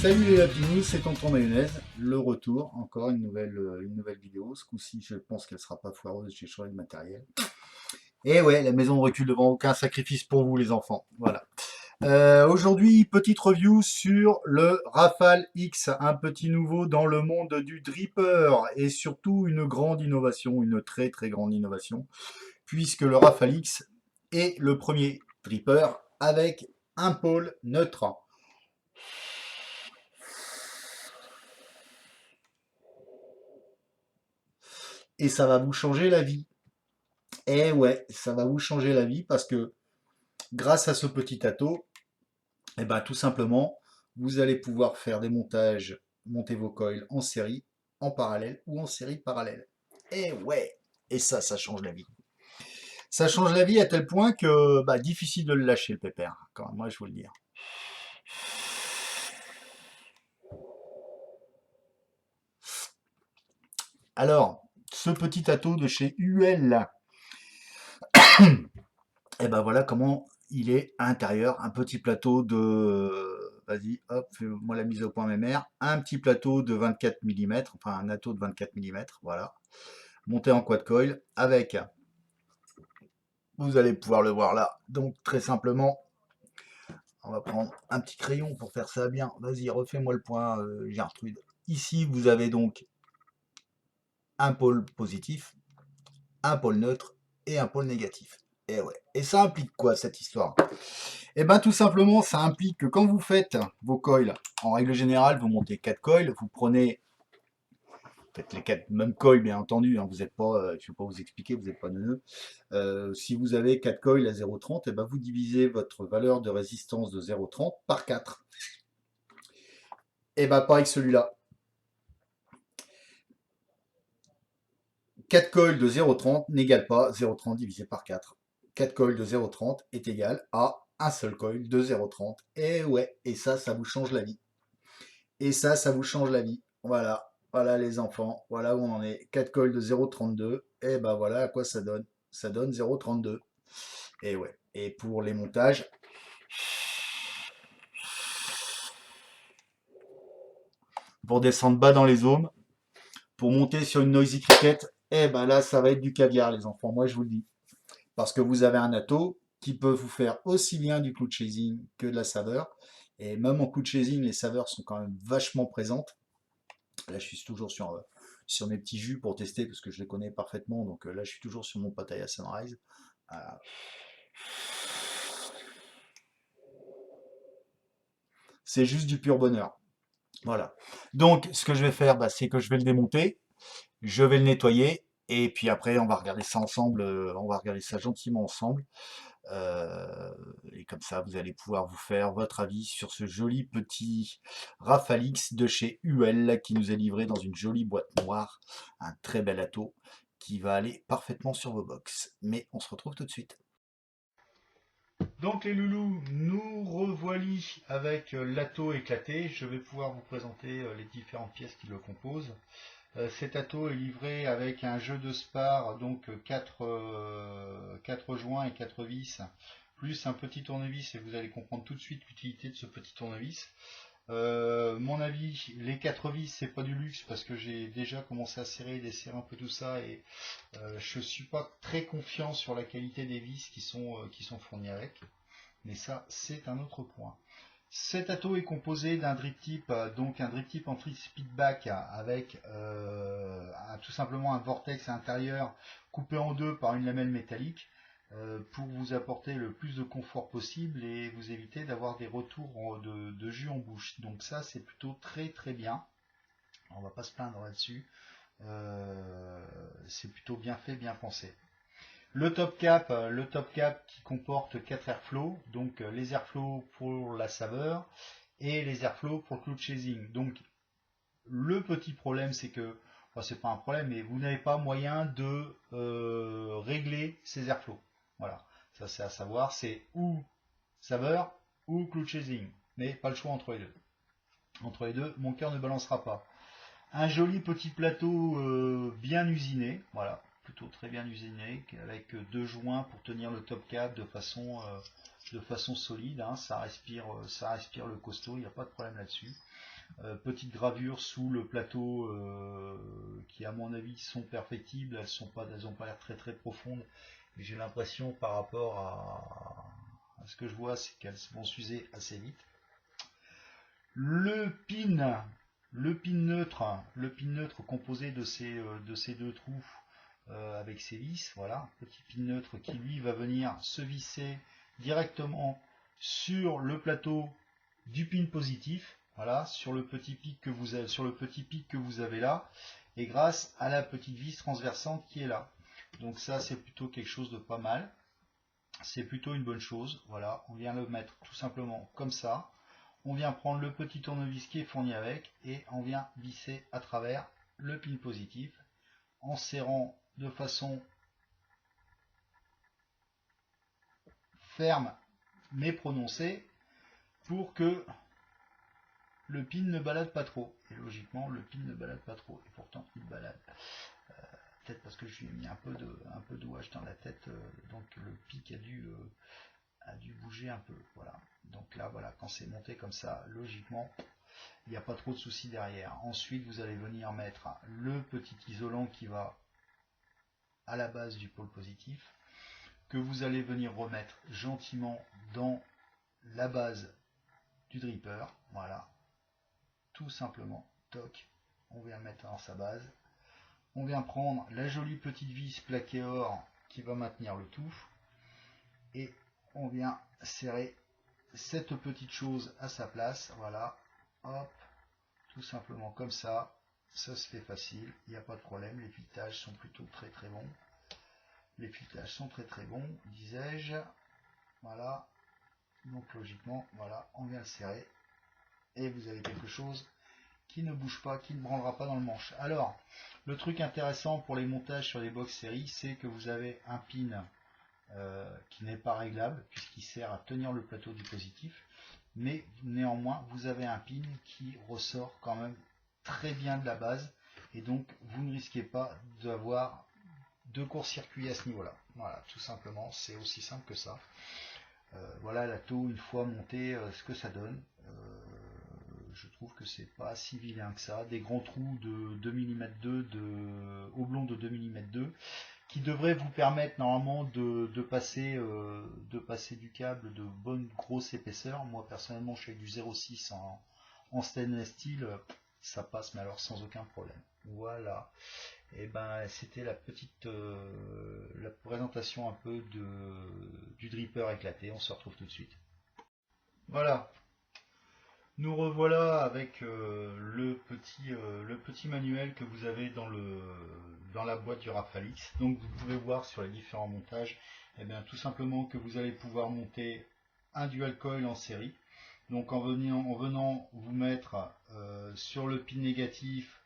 Salut les lapinous, c'est Tonton Mayonnaise, le retour, encore une nouvelle vidéo. Ce coup-ci, je pense qu'elle sera pas foireuse, j'ai changé de matériel. Et ouais, la maison ne recule devant aucun sacrifice pour vous les enfants. Voilà. Aujourd'hui, petite review sur le Rafale X, un petit nouveau dans le monde du dripper et surtout une grande innovation, une très très grande innovation, puisque le Rafale X est le premier dripper avec un pôle neutre. Et ça va vous changer la vie. Et ouais, ça va vous changer la vie parce que grâce à ce petit ato, et ben, tout simplement, vous allez pouvoir faire des montages, monter vos coils en série, en parallèle ou en série parallèle. Et ouais, et ça change la vie. Ça change la vie à tel point que bah, difficile de le lâcher le pépère, quand même, moi je vous le dire. Alors, ce petit ato de chez UL là, et ben voilà comment il est à l'intérieur. Un petit plateau de, vas-y, hop, fais-moi la mise au point mémère. Un petit plateau de 24 mm, enfin un ato de 24 mm, voilà. Monté en quad coil avec, vous allez pouvoir le voir là. Donc très simplement, on va prendre un petit crayon pour faire ça bien. Vas-y, refais-moi le point, Gertrude. Ici, vous avez donc un pôle positif, un pôle neutre et un pôle négatif. Et ouais. Et ça implique quoi cette histoire? Eh bien, tout simplement, ça implique que quand vous faites vos coils, en règle générale, vous montez 4 coils, vous prenez, faites les 4 mêmes coils, bien entendu, hein, vous n'êtes pas, je ne vais pas vous expliquer, vous n'êtes pas neuneux. Si vous avez 4 coils à 0,30, eh ben, vous divisez votre valeur de résistance de 0,30 par 4. Et bien, pareil que celui-là. 4 coils de 0,30 n'égale pas 0,30 divisé par 4. 4 coils de 0,30 est égal à un seul coil de 0,30. Et ouais, et ça vous change la vie. Et ça vous change la vie. Voilà, voilà les enfants, voilà où on en est. 4 coils de 0,32, et ben voilà à quoi ça donne. Ça donne 0,32. Et ouais, et pour les montages, pour descendre bas dans les ohms, pour monter sur une noisy cricket, et ben là ça va être du caviar les enfants, moi je vous le dis. Parce que vous avez un ato qui peut vous faire aussi bien du cloud chasing que de la saveur. Et même en cloud chasing, les saveurs sont quand même vachement présentes. Là, je suis toujours sur mes petits jus pour tester parce que je les connais parfaitement. Donc là, je suis toujours sur mon Pattaya Sunrise. Euh, c'est juste du pur bonheur. Voilà. Donc, ce que je vais faire, bah, c'est que je vais le démonter, je vais le nettoyer, et puis après, on va regarder ça ensemble. On va regarder ça gentiment ensemble. Et comme ça, vous allez pouvoir vous faire votre avis sur ce joli petit Rafale X de chez UL qui nous est livré dans une jolie boîte noire. Un très bel ato qui va aller parfaitement sur vos box. Mais on se retrouve tout de suite. Donc les loulous, nous revoilis avec l'ato éclaté. Je vais pouvoir vous présenter les différentes pièces qui le composent. Cet ato est livré avec un jeu de spar, donc 4 joints et 4 vis, plus un petit tournevis, et vous allez comprendre tout de suite l'utilité de ce petit tournevis. Mon avis, les 4 vis, c'est pas du luxe parce que j'ai déjà commencé à serrer, desserrer un peu tout ça, et je suis pas très confiant sur la qualité des vis qui sont fournies avec. Mais ça, c'est un autre point. Cet ato est composé d'un drip tip, donc un drip tip en free speedback avec tout simplement un vortex à l'intérieur coupé en deux par une lamelle métallique pour vous apporter le plus de confort possible et vous éviter d'avoir des retours de jus en bouche. Donc ça, c'est plutôt très très bien. On va pas se plaindre là-dessus. C'est plutôt bien fait, bien pensé. Le top cap qui comporte 4 airflows, donc les airflows pour la saveur et les airflows pour le cloud chasing. Donc le petit problème c'est que, enfin c'est pas un problème, mais vous n'avez pas moyen de régler ces airflows. Voilà, ça c'est à savoir, c'est ou saveur ou cloud chasing, mais pas le choix entre les deux. Entre les deux, mon cœur ne balancera pas. Un joli petit plateau bien usiné, voilà, plutôt très bien usiné, avec deux joints pour tenir le top cap de façon solide, hein, ça respire le costaud, il n'y a pas de problème là-dessus. Petite gravure sous le plateau qui à mon avis sont perfectibles, elles ont pas l'air très très profondes. J'ai l'impression par rapport à ce que je vois, c'est qu'elles vont s'user assez vite. Le pin neutre composé de ces deux trous avec ses vis, voilà, petit pin neutre qui lui va venir se visser directement sur le plateau du pin positif, voilà, sur le petit pic que vous avez là, et grâce à la petite vis transversante qui est là. Donc ça c'est plutôt quelque chose de pas mal, c'est plutôt une bonne chose. Voilà, on vient le mettre tout simplement comme ça. On vient prendre le petit tournevis qui est fourni avec et on vient visser à travers le pin positif en serrant de façon ferme mais prononcée pour que le pin ne balade pas trop. Et logiquement, le pin ne balade pas trop. Et pourtant, il balade. Peut-être parce que je lui ai mis un peu de wash dans la tête, donc le pic a dû bouger un peu. Voilà. Donc là, voilà, quand c'est monté comme ça, logiquement, il n'y a pas trop de soucis derrière. Ensuite, vous allez venir mettre le petit isolant qui va à la base du pôle positif, que vous allez venir remettre gentiment dans la base du dripper. Voilà. Tout simplement, toc, on vient le mettre dans sa base. On vient prendre la jolie petite vis plaquée or qui va maintenir le tout. Et on vient serrer cette petite chose à sa place. Voilà. Hop. Tout simplement comme ça. Ça se fait facile. Il n'y a pas de problème. Les filetages sont plutôt très très bons. Les filetages sont très très bons, disais-je. Voilà. Donc logiquement, voilà, on vient le serrer. Et vous avez quelque chose qui ne bouge pas, qui ne branlera pas dans le manche. Alors, le truc intéressant pour les montages sur les box séries, c'est que vous avez un pin qui n'est pas réglable, puisqu'il sert à tenir le plateau du positif, mais néanmoins, vous avez un pin qui ressort quand même très bien de la base, et donc vous ne risquez pas d'avoir de court-circuit à ce niveau-là. Voilà, tout simplement, c'est aussi simple que ça. Voilà la taux une fois montée, ce que ça donne. Je trouve que c'est pas si vilain que ça. Des grands trous de 2 mm 2 oblong de 2 mm 2 qui devraient vous permettre normalement de passer du câble de bonne grosse épaisseur. Moi personnellement je suis avec du 0,6 en stainless steel, ça passe mais alors sans aucun problème. Voilà. Et ben c'était la présentation un peu du dripper éclaté. On se retrouve tout de suite. Voilà. Nous revoilà avec le petit manuel que vous avez dans la boîte du Rafalix. Donc vous pouvez voir sur les différents montages, eh bien, tout simplement que vous allez pouvoir monter un dual coil en série. Donc en venant vous mettre sur le pin négatif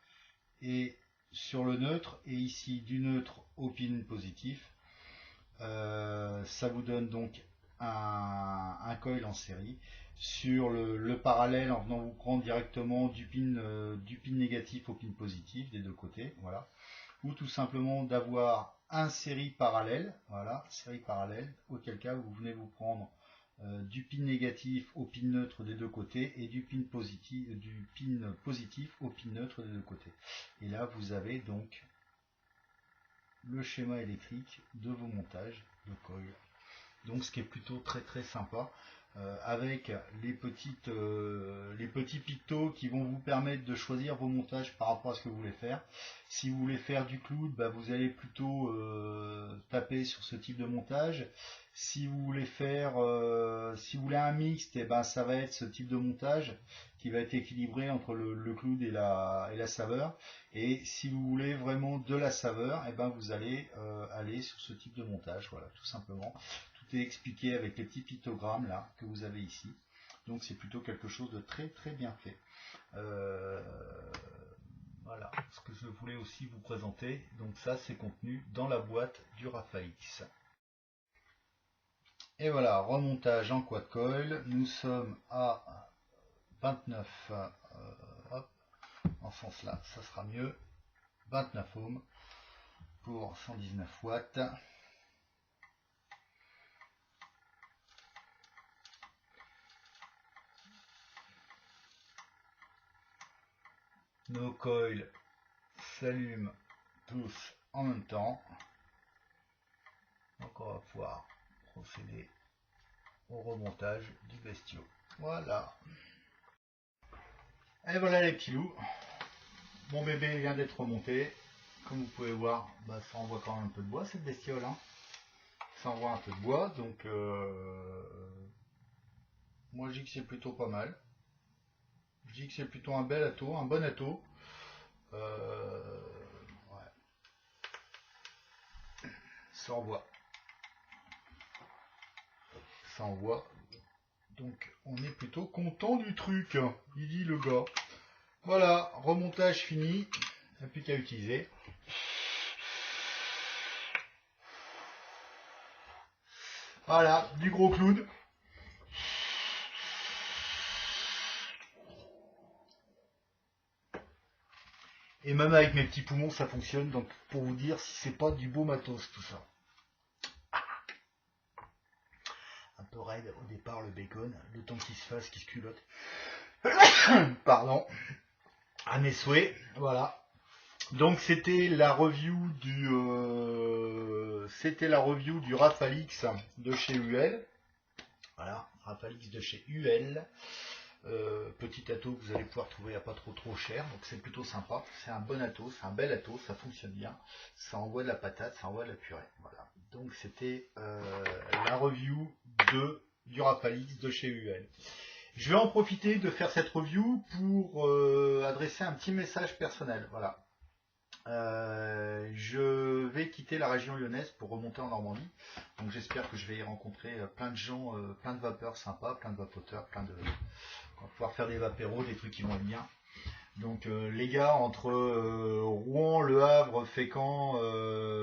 et sur le neutre, et ici du neutre au pin positif. Ça vous donne donc un coil en série. Sur le parallèle, en venant vous prendre directement du pin négatif au pin positif des deux côtés, voilà. Ou tout simplement d'avoir un série parallèle, voilà, série parallèle, auquel cas vous venez vous prendre du pin négatif au pin neutre des deux côtés et du pin positif au pin neutre des deux côtés. Et là vous avez donc le schéma électrique de vos montages de coil. Donc ce qui est plutôt très très sympa, avec les petits pictos qui vont vous permettre de choisir vos montages par rapport à ce que vous voulez faire. Si vous voulez faire du cloud, bah, vous allez plutôt taper sur ce type de montage. Si vous voulez si vous voulez un mixte, et ben ça va être ce type de montage qui va être équilibré entre le cloud et la saveur. Et si vous voulez vraiment de la saveur, et ben vous allez aller sur ce type de montage, voilà, tout simplement. Tout est expliqué avec les petits pictogrammes là que vous avez ici. Donc c'est plutôt quelque chose de très très bien fait. Voilà ce que je voulais aussi vous présenter. Donc ça c'est contenu dans la boîte du Rafalix. Et voilà, remontage en quad coil. Nous sommes à 29. Hop, en ce sens là, ça sera mieux. 29 ohms pour 119 watts. nos coils s'allument tous en même temps. Donc on va pouvoir procéder au remontage du bestiau. Voilà. Et voilà les petits loups. Mon bébé vient d'être remonté. Comme vous pouvez voir, bah, ça envoie quand même un peu de bois cette bestiole. Hein. Ça envoie un peu de bois, donc moi je dis que c'est plutôt pas mal. Je dis que c'est plutôt un bel atout, un bon atout. Ouais. Ça envoie. Ça envoie. Donc on est plutôt content du truc, il dit le gars. Voilà, remontage fini. Il n'y a plus qu'à utiliser. Voilà, du gros clown. Et même avec mes petits poumons, ça fonctionne. Donc pour vous dire si c'est pas du beau matos tout ça. Un peu raide au départ le bacon, le temps qu'il se fasse, qu'il se culotte. Pardon. À mes souhaits, voilà. Donc c'était la review du Rafalix de chez UL. Voilà, Rafalix de chez UL. Petit atout que vous allez pouvoir trouver à pas trop cher, donc c'est plutôt sympa. C'est un bon atout, c'est un bel atout, ça fonctionne bien. Ça envoie de la patate, ça envoie de la purée. Voilà. Donc c'était la review du Rafalix de chez UL. Je vais en profiter de faire cette review pour adresser un petit message personnel. Voilà. Je vais quitter la région lyonnaise pour remonter en Normandie. Donc j'espère que je vais y rencontrer plein de gens, plein de vapeurs sympas, plein de vapoteurs, on va pouvoir faire des vapéros, des trucs qui vont être bien. Donc les gars, entre Rouen, Le Havre, Fécamp,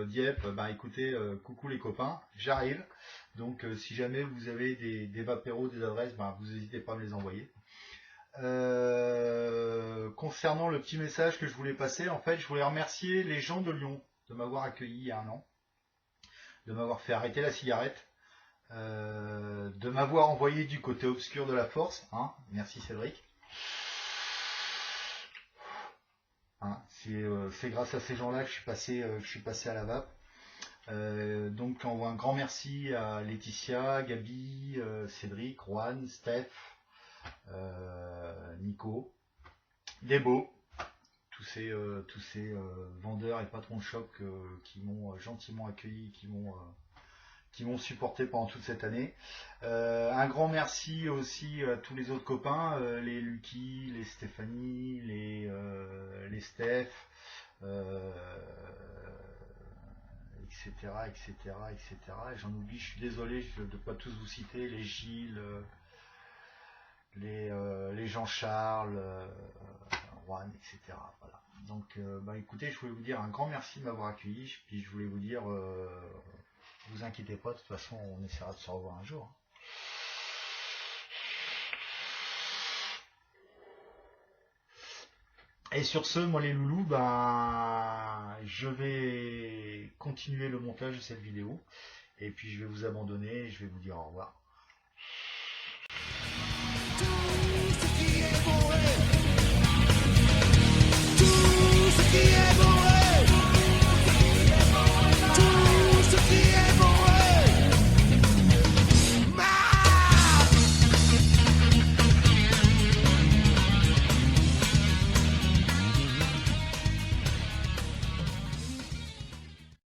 Dieppe, bah écoutez, coucou les copains, j'arrive. Donc si jamais vous avez des vapéros, des adresses, bah, vous n'hésitez pas à me les envoyer. Concernant le petit message que je voulais passer, en fait, je voulais remercier les gens de Lyon de m'avoir accueilli il y a un an, de m'avoir fait arrêter la cigarette, de m'avoir envoyé du côté obscur de la force. Hein. Merci Cédric. Hein, c'est grâce à ces gens-là que je suis passé à la vape. Donc j'envoie un grand merci à Laetitia, Gabi, Cédric, Juan, Steph, Nico, Debo, tous ces vendeurs et patrons de shop qui m'ont gentiment accueilli, qui m'ont supporté pendant toute cette année. Un grand merci aussi à tous les autres copains, les Lucky, les Stéphanie, les Steph, etc., etc., etc. Et j'en oublie, je suis désolé de ne pas tous vous citer, les Gilles, les Jean-Charles, Juan, etc. Voilà. Donc, bah écoutez, je voulais vous dire un grand merci de m'avoir accueilli, puis je voulais vous dire, vous inquiétez pas, de toute façon, on essaiera de se revoir un jour. Et sur ce, moi les loulous, ben, je vais continuer le montage de cette vidéo, et puis je vais vous abandonner, et je vais vous dire au revoir.